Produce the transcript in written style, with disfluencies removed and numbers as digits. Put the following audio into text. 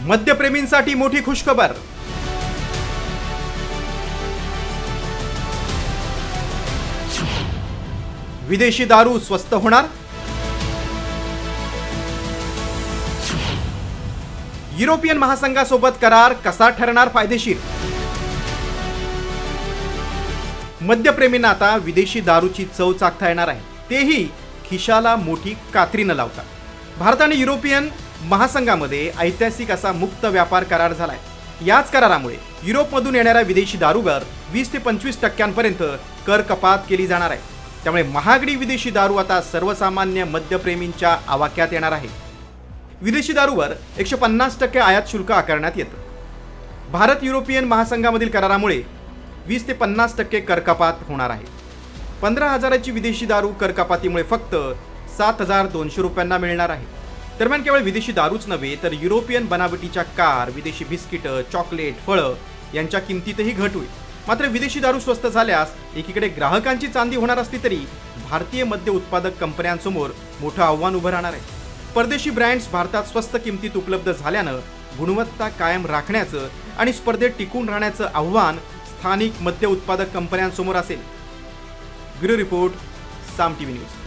मद्यप्रेमींसाठी मोठी खुशखबर. विदेशी दारू स्वस्त होणार. युरोपियन महासंघासोबत करार कसा ठरणार फायदेशीर. मद्यप्रेमींना आता विदेशी दारूची चव चाखता येणार आहे, तेही खिशाला मोठी कात्री न लावता. भारत आणि युरोपियन महासंघामध्ये ऐतिहासिक असा मुक्त व्यापार करार झालाय. याच करारामुळे युरोपमधून येणाऱ्या विदेशी दारूवर 20 ते 25% कर कपात केली जाणार आहे. त्यामुळे महागडी विदेशी दारू आता सर्वसामान्य मद्यप्रेमींच्या आवाक्यात येणार आहे. विदेशी दारूवर 150% आयात शुल्क आकारण्यात येतं. भारत युरोपियन महासंघामधील करारामुळे 20 ते 50% कर कपात होणार आहे. 15,000ची विदेशी दारू कर कपातीमुळे फक्त 7,200 रुपयांना मिळणार आहे. दरम्यान केवळ विदेशी दारूच नव्हे तर युरोपियन बनावटीच्या कार, विदेशी बिस्किटं, चॉकलेट, फळं यांच्या किमतीतही घट होईल. मात्र विदेशी दारू स्वस्त झाल्यास एकीकडे ग्राहकांची चांदी होणार असली तरी भारतीय मद्य उत्पादक कंपन्यांसमोर मोठं आव्हान उभं राहणार आहे. परदेशी ब्रँड्स भारतात स्वस्त किमतीत उपलब्ध झाल्यानं गुणवत्ता कायम राखण्याचं आणि स्पर्धेत टिकून राहण्याचं आव्हान स्थानिक मद्य उत्पादक कंपन्यांसमोर असेल. ब्युरो रिपोर्ट, साम टीव्ही न्यूज.